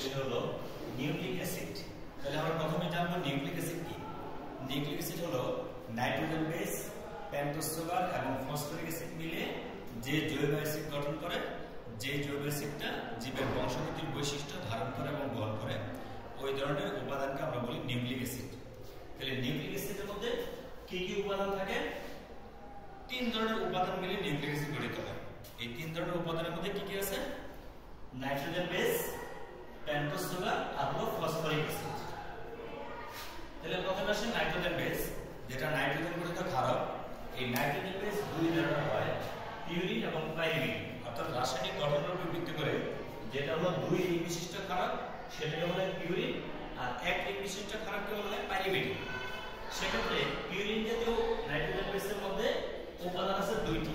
সেটা হলো nucleic acid. তাহলে আমরা প্রথমে জানবো নিউক্লিক অ্যাসিড কি। নিউক্লিক অ্যাসিড হলো নাইট্রোজেন বেস, পেন্টোজ সুগার এবং ফসফরিক অ্যাসিড মিলে যে জৈব অ্যাসিড গঠন করে, যে জৈব অ্যাসিডটা জীবের বংশগতির বৈশিষ্ট্য ধারণ করে এবং বহন করে, ওই ধরনের উপাদানকে আমরা বলি নিউক্লিক অ্যাসিড। তাহলে নিউক্লিক অ্যাসিডের মধ্যে কি কি উপাদান থাকে? 3 ধরনের উপাদান মিলে নিউক্লিক অ্যাসিড গঠিত হয়। এই 3 ধরনের উপাদানের মধ্যে কি কি আছে? নাইট্রোজেন বেস, পেন্টোজ সুগার আর হলো ফসফরিক অ্যাসিড। তাহলে প্রথমে আসে নাইট্রোজেন বেস, যেটা নাইট্রোজেন গঠিত ক্ষারক। এই নাইট্রোজেন বেস 2 ধরনের হয়, পিউরিন এবং পাইরিমিডিন। অর্থাৎ রাসায়নিক গঠনের উপর ভিত্তি করে যেটা হলো 2 রিং বিশিষ্ট ক্ষারক সেটাকে বলা হয় পিউরিন, আর 1 রিং বিশিষ্ট ক্ষারককে বলা হয় পাইরিমিডিন। সেক্ষেত্রে পিউরিন জাতীয় নাইট্রোজেন বেসের মধ্যে উপাদান আছে 2টি,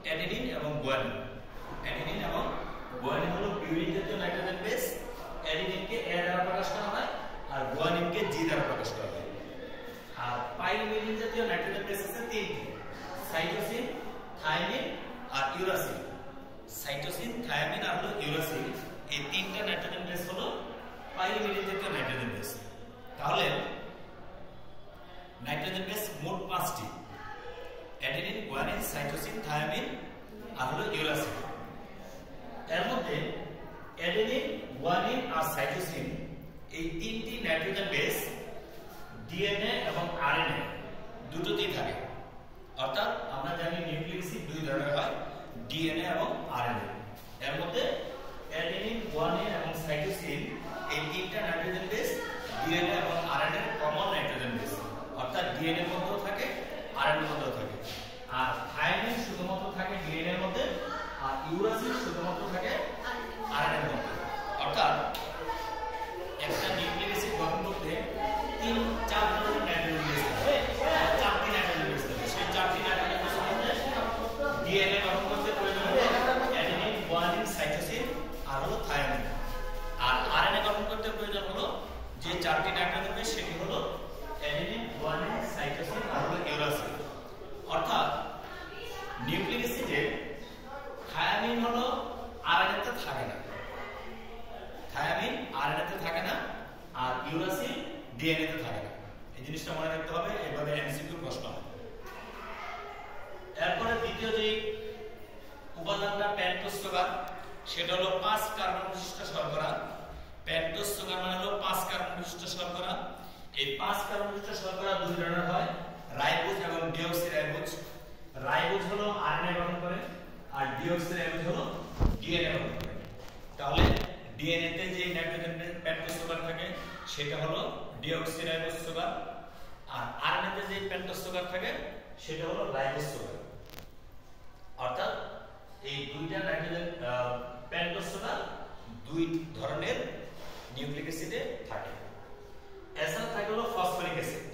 অ্যাডেনিন এবং গুয়ানিন। অ্যাডেনিন এবং গুয়ানিন হলো পিউরিন জাতীয় নাইট্রোজেন বেস। অ্যাডেনিনকে A দ্বারা প্রকাশ করা হয় আর গুয়ানিনকে G দ্বারা প্রকাশ করা হয়। আর পাইরিমিডিন জাতীয় নাইট্রোজেন বেস আছে 3টি, সাইটোসিন, থায়ামিন আর ইউরাসিল। সাইটোসিন, থায়ামিন আর হলো ইউরাসিল, এই 3টা নাইট্রোজেন বেস হলো পাইরিমিডিন জাতীয় নাইট্রোজেন বেস। তাহলে নাইট্রোজেন বেস মোট 5টি, অ্যাডেনিন, গুয়ানিন, সাইটোসিন, থায়ামিন আর হলো ইউরাসিল। এর মধ্যে অ্যাডেনিন, গুয়ানিন আর সাইটোসিন এই 3টি নাইট্রোজেন বেস ডিএনএ এবং আরএনএ দুটোতেই থাকে। অর্থাৎ আমরা জানি নিউক্লিক অ্যাসিড 2 ধরনের হয়, ডিএনএ এবং আরএনএ। এর মধ্যে অ্যাডেনিন, গুয়ানিন এবং সাইটোসিন এই 3টা নাইট্রোজেন বেস ডিএনএ এবং আরএনএ কমন নাইট্রোজেন বেস। অর্থাৎ ডিএনএ এর মধ্যেও থাকে, আরএনএ এর মধ্যেও থাকে। আর থায়ামিন শুধুমাত্র থাকে ডিএনএ এর মধ্যে, আর ইউরাসিল শুধুমাত্র থাকে আরএনএ এর মধ্যে। অর্থাৎ একটা নিউক্লিক অ্যাসিড গঠন করতে 3-4 ধরনের নাইট্রোজেন বেস থাকে, 4টি নাইট্রোজেন বেস থাকে। সেই 4টি নাইট্রোজেন বেসের মধ্যে ডিএনএ গঠন করতে প্রয়োজন হবে অ্যাডেনিন, গুয়ানিন, সাইটোসিন আর হলো থায়ামিন। আর আরএনএ গঠন করতে প্রয়োজন হলো যে 4টি নাইট্রোজেন বেস, সেটি হলো অ্যাডেনিন, গুয়ানিন, সাইটোসিন আর হলো ইউরাসিল। অর্থাৎ নিউক্লিক অ্যাসিডে থায়ামিন হলো আরএনএ তে থাকে না, থায়ামিন আরএনএ তে থাকে না, আর ইউরাসিল ডিএনএ তে থাকে না। এই জিনিসটা মনে রাখতে হবে, এভাবে এমসিকিউ প্রশ্ন হয়। এরপরে দ্বিতীয় যে উপাদানটা পেন্টোজ সুগার, সেটা হলো 5 কার্বন বিশিষ্ট শর্করা। পেন্টোজ সুগার মানে হলো 5 কার্বন বিশিষ্ট শর্করা। এই 5 কার্বন বিশিষ্ট শর্করা 2 ধরনের হয়, রাইবোজ এবং ডিঅক্সিরাইবোজ। রাইবোজ হলো আরএনএ গঠন করে আর ডিঅক্সিরাইবোজ হলো ডিএনএ গঠন করে। তাহলে ডিএনএ তে যে নাইট্রোজেন পেন্টোজ সুগার থাকে সেটা হলো ডিঅক্সিরাইবোজ সুগার, আর আরএনএ তে যে পেন্টোজ সুগার থাকে সেটা হলো রাইবোজ সুগার। অর্থাৎ এই 2টা নাইট্রোজেন পেন্টোজ সুগার 2 ধরনের নিউক্লিক অ্যাসিডে থাকে। এছাড়া থাকে হলো ফসফরিক অ্যাসিড।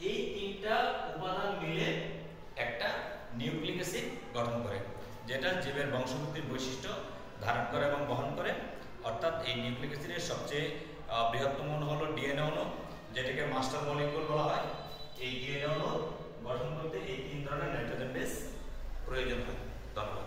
এই 3টা উপাদান মিলে একটা নিউক্লিক অ্যাসিড গঠন করে, যেটা জীবের বংশগতির বৈশিষ্ট্য ধারণ করে এবং বহন করে। অর্থাৎ এই নিউক্লিক অ্যাসিডের সবচেয়ে বৃহত্তম অণু হলো ডিএনএ অণু, যেটাকে মাস্টার মলিকিউল বলা হয়। এই ডিএনএ অণু গঠন করতে এই 3 ধরনের নাইট্রোজেন বেস প্রয়োজন হয়। ধন্যবাদ।